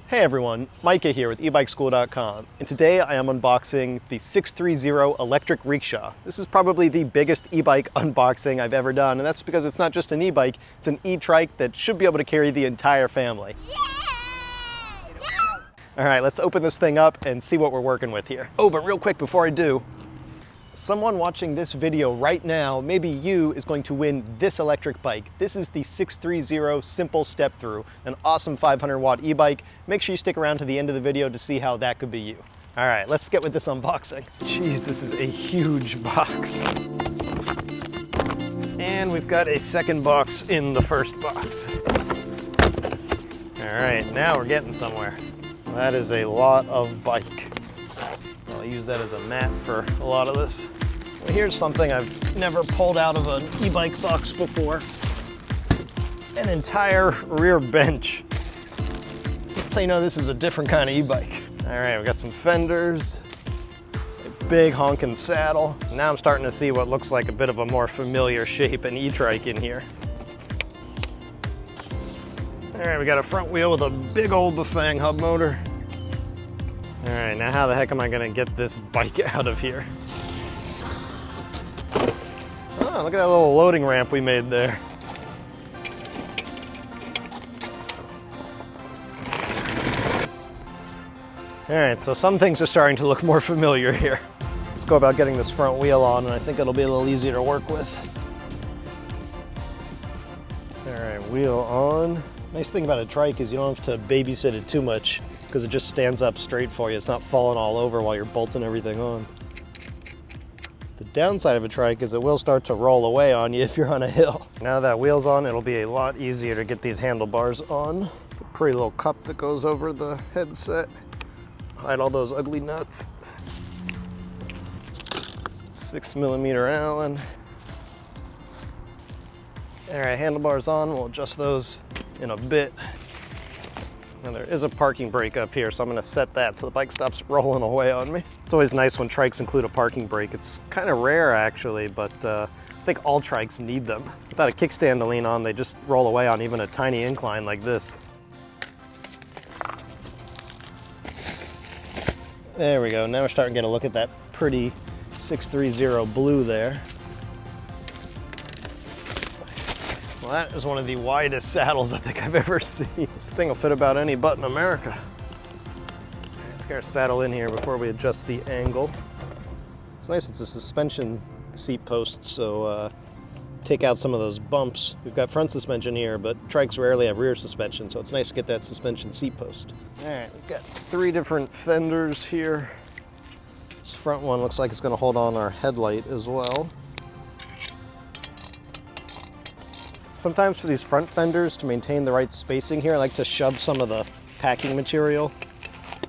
Hey everyone, Micah here with EbikeSchool.com, and today I am unboxing the 630 electric rickshaw. This is probably the biggest e-bike unboxing I've ever done, and that's because it's not just an e-bike, it's an e-trike that should be able to carry the entire family. All right, let's open this thing up and see what we're working with here. Oh, but real quick before I do, someone watching this video right now, maybe you, is going to win this electric bike. This is the 630 Simple Step Through, an awesome 500-watt e-bike. Make sure you stick around to the end of the video to see how that could be you. All right, let's get with this unboxing. Jeez, this is a huge box. And we've got a second box in the first box. All right, now we're getting somewhere. That is a lot of bike. I'll use that as a mat for a lot of this. Well, here's something I've never pulled out of an e-bike box before. An entire rear bench. That's how you know this is a different kind of e-bike. All right, we got some fenders, a big honking saddle. Now I'm starting to see what looks like a bit of a more familiar shape, an e-trike in here. All right, we got a front wheel with a big old Bafang hub motor. All right, now how the heck am I gonna get this bike out of here? Oh, look at that little loading ramp we made there. All right, so some things are starting to look more familiar here. Let's go about getting this front wheel on, and I think it'll be a little easier to work with. All right, wheel on. Nice thing about a trike is you don't have to babysit it too much because it just stands up straight for you. It's not falling all over while you're bolting everything on. The downside of a trike is it will start to roll away on you if you're on a hill. Now that wheel's on, it'll be a lot easier to get these handlebars on. It's a pretty little cup that goes over the headset. Hide all those ugly nuts. 6mm Allen. All right, handlebars on, we'll adjust those in a bit. Now there is a parking brake up here, so I'm gonna set that so the bike stops rolling away on me. It's always nice when trikes include a parking brake. It's kind of rare actually, but I think all trikes need them. Without a kickstand to lean on, they just roll away on even a tiny incline like this. There we go, now we're starting to get a look at that pretty 630 blue there. Well, that is one of the widest saddles I think I've ever seen. This thing will fit about any butt in America. Let's get our saddle in here before we adjust the angle. It's nice it's a suspension seat post, so take out some of those bumps. We've got front suspension here, but trikes rarely have rear suspension, so it's nice to get that suspension seat post. All right, we've got 3 different fenders here. This front one looks like it's gonna hold on our headlight as well. Sometimes for these front fenders, to maintain the right spacing here, I like to shove some of the packing material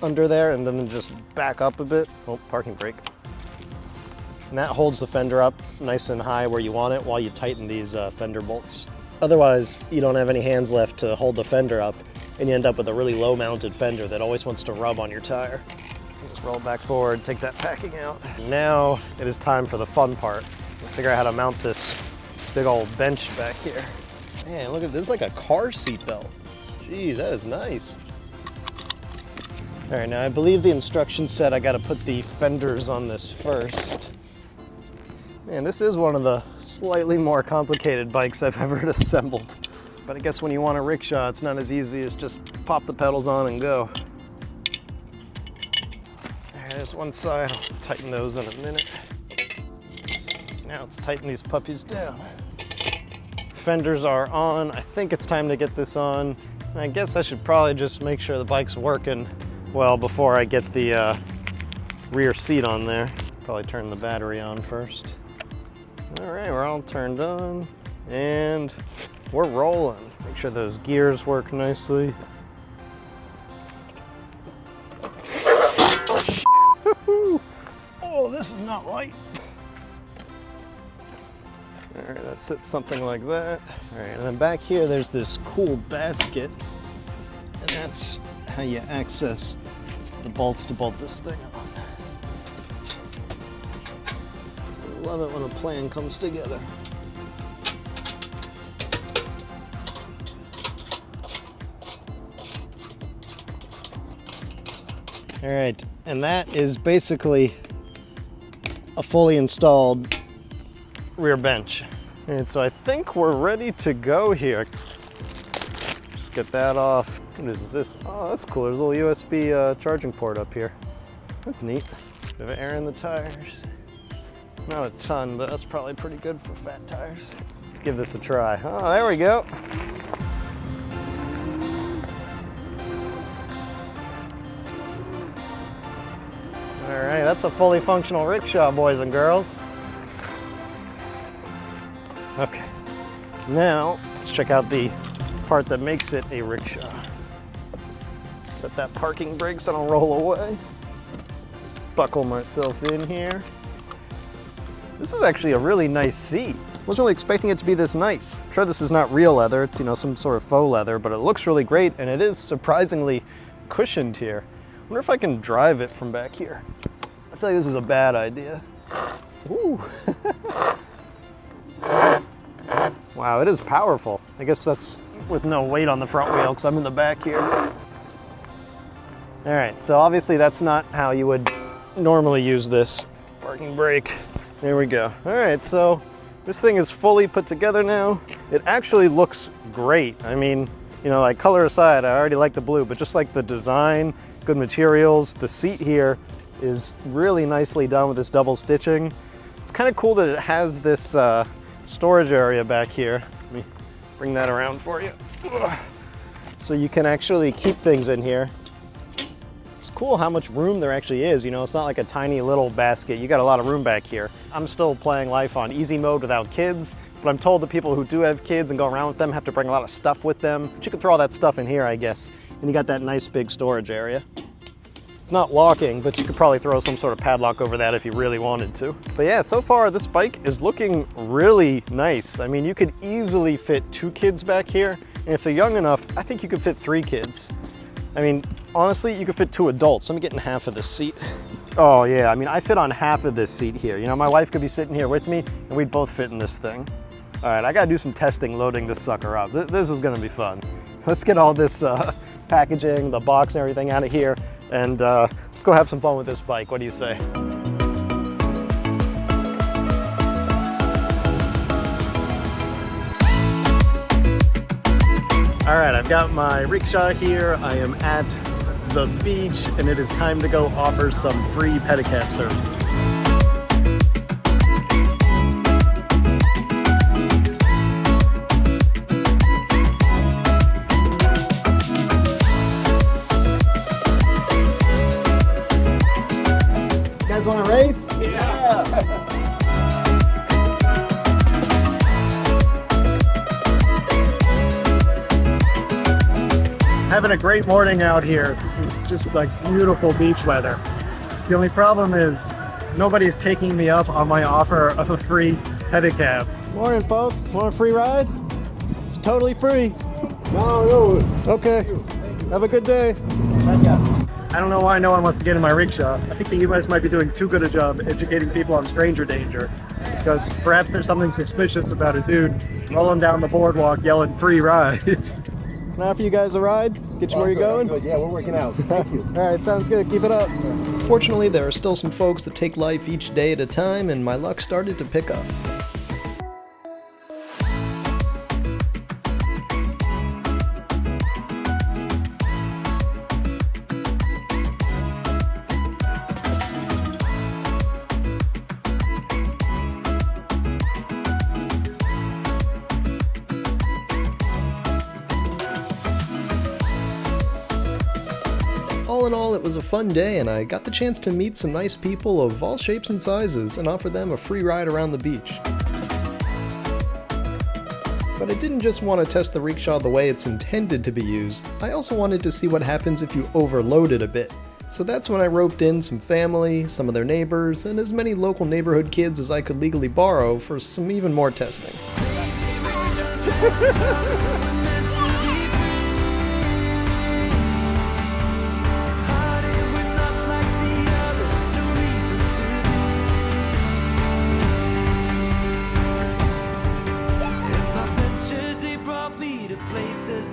under there and then just back up a bit. Oh, parking brake. And that holds the fender up nice and high where you want it while you tighten these fender bolts. Otherwise, you don't have any hands left to hold the fender up and you end up with a really low mounted fender that always wants to rub on your tire. Just roll back forward, take that packing out. Now it is time for the fun part. Figure out how to mount this big old bench back here. Man, look at this, like a car seat belt. Geez, that is nice. All right, now I believe the instructions said I gotta put the fenders on this first. Man, this is one of the slightly more complicated bikes I've ever assembled. But I guess when you want a rickshaw, it's not as easy as just pop the pedals on and go. All right, there's one side, I'll tighten those in a minute. Now let's tighten these puppies down. Fenders are on. I think it's time to get this on. I guess I should probably just make sure the bike's working well before I get the rear seat on there. Probably turn the battery on first. All right, we're all turned on and we're rolling. Make sure those gears work nicely. Oh, this is not light. All right, that sits something like that. All right, and then back here, there's this cool basket, and that's how you access the bolts to bolt this thing on. Love it when a plan comes together. All right, and that is basically a fully installed rear bench. And so I think we're ready to go here. Just get that off. What is this? Oh, that's cool. There's a little USB charging port up here. That's neat. Bit of air in the tires. Not a ton, but that's probably pretty good for fat tires. Let's give this a try. Oh, there we go. All right, that's a fully functional rickshaw, boys and girls. Okay, now let's check out the part that makes it a rickshaw. Set that parking brake so I don't roll away. Buckle myself in here. This is actually a really nice seat. Wasn't really expecting it to be this nice. I'm sure this is not real leather, it's some sort of faux leather, but it looks really great and it is surprisingly cushioned here. I wonder if I can drive it from back here. I feel like this is a bad idea. Ooh. Wow, it is powerful. I guess that's with no weight on the front wheel because I'm in the back here. All right, so obviously that's not how you would normally use this. Parking brake. There we go. All right, so this thing is fully put together now. It actually looks great. I mean, like color aside, I already like the blue, but just like the design, good materials, the seat here is really nicely done with this double stitching. It's kind of cool that it has this storage area back here. Let me bring that around for you. So you can actually keep things in here. It's cool how much room there actually is. It's not like a tiny little basket. You got a lot of room back here. I'm still playing life on easy mode without kids, but I'm told that people who do have kids and go around with them have to bring a lot of stuff with them. But you can throw all that stuff in here, I guess. And you got that nice big storage area. It's not locking, but you could probably throw some sort of padlock over that if you really wanted to. But yeah, so far this bike is looking really nice. I mean, you could easily fit 2 kids back here. And if they're young enough, I think you could fit 3 kids. I mean, honestly, you could fit 2 adults. I'm getting half of this seat. Oh yeah, I mean, I fit on half of this seat here. My wife could be sitting here with me and we'd both fit in this thing. All right, I gotta do some testing loading this sucker up. This is gonna be fun. Let's get all this packaging, the box and everything out of here, and let's go have some fun with this bike. What do you say? All right, I've got my rickshaw here. I am at the beach and it is time to go offer some free pedicab services. You guys want to race? Yeah. Having a great morning out here. This is just like beautiful beach weather. The only problem is nobody's taking me up on my offer of a free pedicab. Morning, folks. Want a free ride? It's totally free. No. Okay. Have a good day. I don't know why no one wants to get in my rickshaw. I think that you guys might be doing too good a job educating people on stranger danger. Because perhaps there's something suspicious about a dude rolling down the boardwalk yelling free rides. Can I offer you guys a ride? Get you where you're going? Good. Yeah, we're working out. Thank you. All right, sounds good. Keep it up. Fortunately, there are still some folks that take life each day at a time, and my luck started to pick up. All in all, it was a fun day and I got the chance to meet some nice people of all shapes and sizes and offer them a free ride around the beach. But I didn't just want to test the rickshaw the way it's intended to be used, I also wanted to see what happens if you overload it a bit. So that's when I roped in some family, some of their neighbors, and as many local neighborhood kids as I could legally borrow for some even more testing.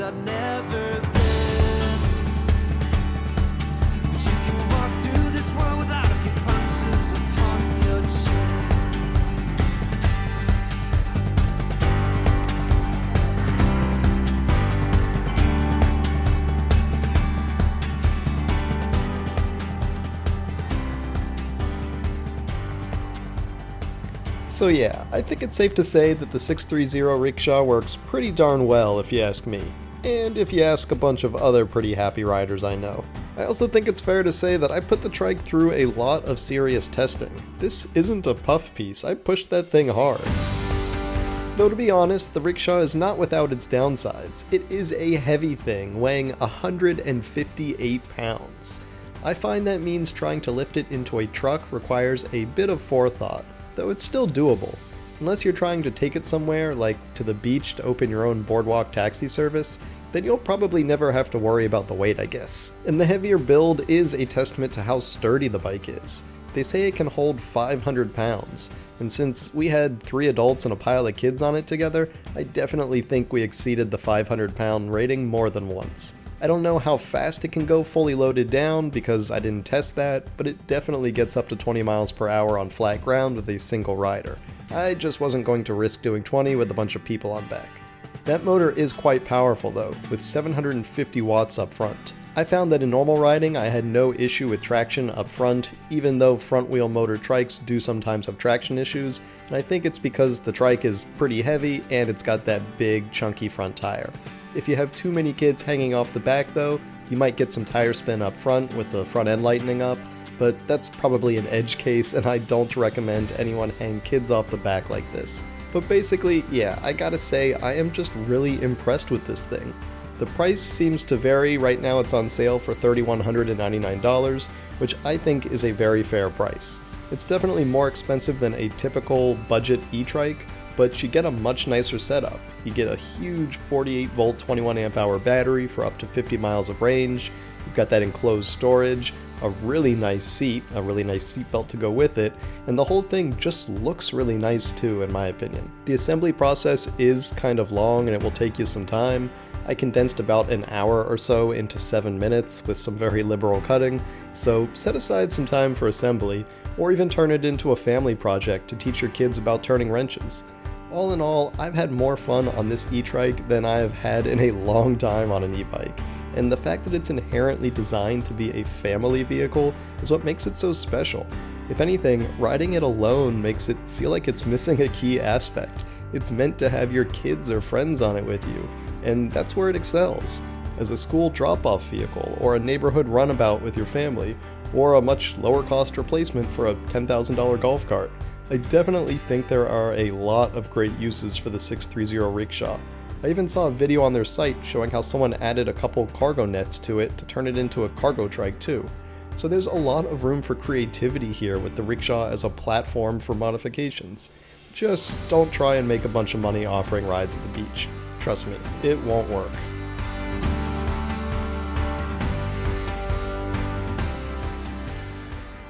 I've never been, but you can walk So yeah, I think it's safe to say that the 630 Rickshaw works pretty darn well if you ask me. And if you ask a bunch of other pretty happy riders I know. I also think it's fair to say that I put the trike through a lot of serious testing. This isn't a puff piece, I pushed that thing hard. Though to be honest, the Rickshaw is not without its downsides. It is a heavy thing, weighing 158 pounds. I find that means trying to lift it into a truck requires a bit of forethought, though it's still doable. Unless you're trying to take it somewhere, like to the beach to open your own boardwalk taxi service, then you'll probably never have to worry about the weight, I guess. And the heavier build is a testament to how sturdy the bike is. They say it can hold 500 pounds, and since we had 3 adults and a pile of kids on it together, I definitely think we exceeded the 500-pound rating more than once. I don't know how fast it can go fully loaded down because I didn't test that, but it definitely gets up to 20 miles per hour on flat ground with a single rider. I just wasn't going to risk doing 20 with a bunch of people on back. That motor is quite powerful though, with 750 watts up front. I found that in normal riding I had no issue with traction up front, even though front wheel motor trikes do sometimes have traction issues, and I think it's because the trike is pretty heavy and it's got that big chunky front tire. If you have too many kids hanging off the back though, you might get some tire spin up front with the front end lightening up, but that's probably an edge case and I don't recommend anyone hang kids off the back like this. But basically, yeah, I gotta say I am just really impressed with this thing. The price seems to vary. Right now it's on sale for $3,199, which I think is a very fair price. It's definitely more expensive than a typical budget e-trike, but you get a much nicer setup. You get a huge 48 volt 21 amp hour battery for up to 50 miles of range. You've got that enclosed storage, a really nice seat, a really nice seat belt to go with it, and the whole thing just looks really nice too, in my opinion. The assembly process is kind of long and it will take you some time. I condensed about an hour or so into 7 minutes with some very liberal cutting, so set aside some time for assembly, or even turn it into a family project to teach your kids about turning wrenches. All in all, I've had more fun on this e-trike than I have had in a long time on an e-bike, and the fact that it's inherently designed to be a family vehicle is what makes it so special. If anything, riding it alone makes it feel like it's missing a key aspect. It's meant to have your kids or friends on it with you, and that's where it excels. As a school drop-off vehicle, or a neighborhood runabout with your family, or a much lower cost replacement for a $10,000 golf cart. I definitely think there are a lot of great uses for the 630 Rickshaw. I even saw a video on their site showing how someone added a couple cargo nets to it to turn it into a cargo trike too. So there's a lot of room for creativity here with the Rickshaw as a platform for modifications. Just don't try and make a bunch of money offering rides at the beach. Trust me, it won't work.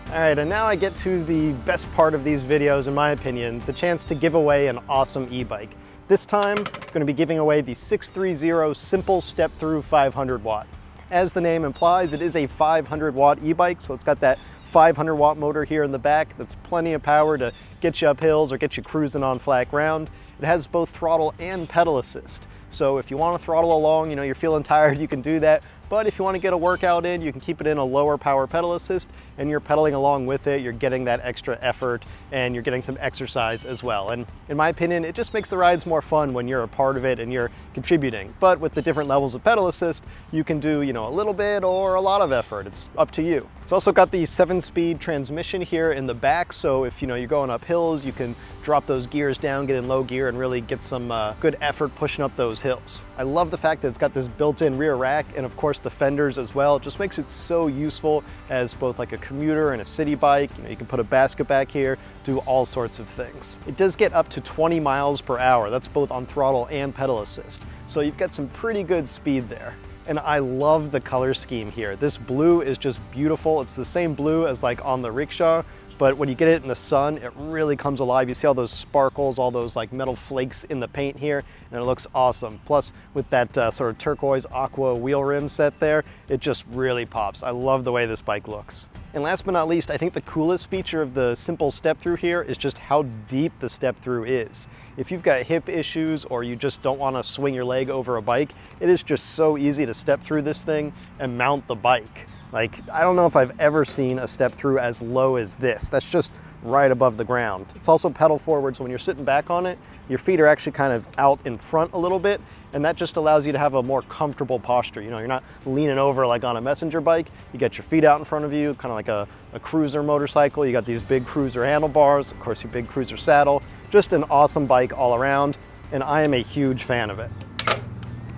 Alright, and now I get to the best part of these videos, in my opinion, the chance to give away an awesome e-bike. This time, I'm going to be giving away the 630 Simple Step-Through 500 Watt. As the name implies, it is a 500 watt e-bike, so it's got that 500 watt motor here in the back. That's plenty of power to get you up hills or get you cruising on flat ground. It has both throttle and pedal assist. So if you want to throttle along, you're feeling tired, you can do that. But if you want to get a workout in, you can keep it in a lower power pedal assist and you're pedaling along with it. You're getting that extra effort and you're getting some exercise as well. And in my opinion, it just makes the rides more fun when you're a part of it and you're contributing. But with the different levels of pedal assist, you can do, a little bit or a lot of effort. It's up to you. It's also got the 7-speed transmission here in the back. So if you're going up hills, you can drop those gears down, get in low gear and really get some good effort pushing up those hills. I love the fact that it's got this built-in rear rack and of course the fenders as well. It just makes it so useful as both like a commuter and a city bike. You can put a basket back here, do all sorts of things. It does get up to 20 miles per hour. That's both on throttle and pedal assist. So you've got some pretty good speed there. And I love the color scheme here. This blue is just beautiful. It's the same blue as like on the Rickshaw, but when you get it in the sun, it really comes alive. You see all those sparkles, all those like metal flakes in the paint here, and it looks awesome. Plus with that sort of turquoise aqua wheel rim set there, it just really pops. I love the way this bike looks. And last but not least, I think the coolest feature of the Simple Step-Through here is just how deep the step-through is. If you've got hip issues or you just don't want to swing your leg over a bike, it is just so easy to step through this thing and mount the bike. Like, I don't know if I've ever seen a step-through as low as this. That's just right above the ground. It's also pedal forward, so when you're sitting back on it, your feet are actually kind of out in front a little bit, and that just allows you to have a more comfortable posture. You know, you're not leaning over like on a messenger bike. You got your feet out in front of you, kind of like a cruiser motorcycle. You got these big cruiser handlebars, of course your big cruiser saddle. Just an awesome bike all around, and I am a huge fan of it.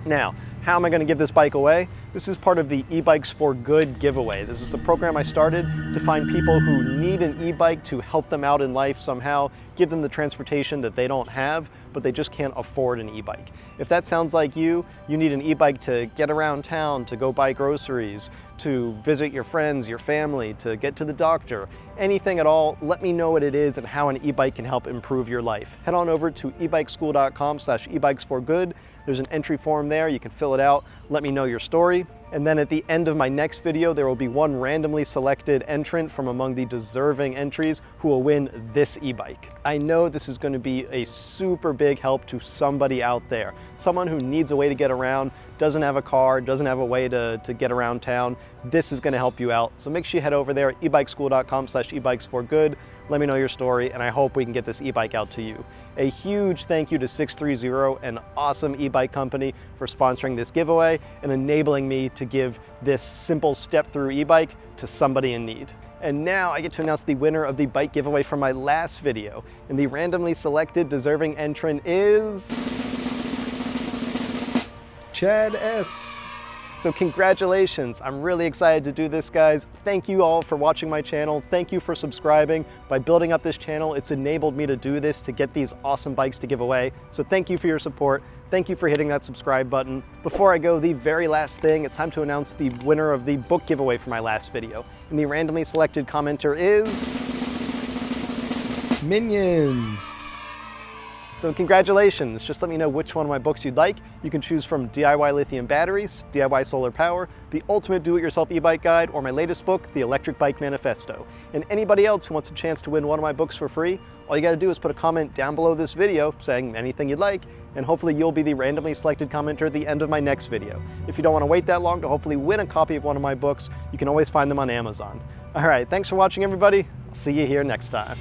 Now, how am I going to give this bike away? This is part of the E-Bikes for Good giveaway. This is a program I started to find people who need an e-bike to help them out in life somehow, give them the transportation that they don't have, but they just can't afford an e-bike. If that sounds like you need an e-bike to get around town, to go buy groceries, to visit your friends, your family, to get to the doctor, anything at all, let me know what it is and how an e-bike can help improve your life. Head on over to EbikeSchool.com/ebikesforgood. There's an entry form there, you can fill it out, let me know your story. And then at the end of my next video, there will be one randomly selected entrant from among the deserving entries who will win this e-bike. I know this is going to be a super big help to somebody out there. Someone who needs a way to get around, doesn't have a car, doesn't have a way to get around town. This is going to help you out. So make sure you head over there at EbikeSchool.com/ebikesforgood. Let me know your story, and I hope we can get this e-bike out to you. A huge thank you to 630, an awesome e-bike company, for sponsoring this giveaway and enabling me to give this simple step-through e-bike to somebody in need. And now I get to announce the winner of the bike giveaway from my last video. And the randomly selected deserving entrant is Chad S. So congratulations, I'm really excited to do this, guys. Thank you all for watching my channel. Thank you for subscribing. By building up this channel, it's enabled me to do this, to get these awesome bikes to give away. So thank you for your support. Thank you for hitting that subscribe button. Before I go, the very last thing, it's time to announce the winner of the book giveaway for my last video. And the randomly selected commenter is Minions. So congratulations, just let me know which one of my books you'd like. You can choose from DIY Lithium Batteries, DIY Solar Power, The Ultimate Do-It-Yourself E-Bike Guide, or my latest book, The Electric Bike Manifesto. And anybody else who wants a chance to win one of my books for free, all you gotta do is put a comment down below this video saying anything you'd like, and hopefully you'll be the randomly selected commenter at the end of my next video. If you don't wanna wait that long to hopefully win a copy of one of my books, you can always find them on Amazon. All right, thanks for watching, everybody. I'll see you here next time.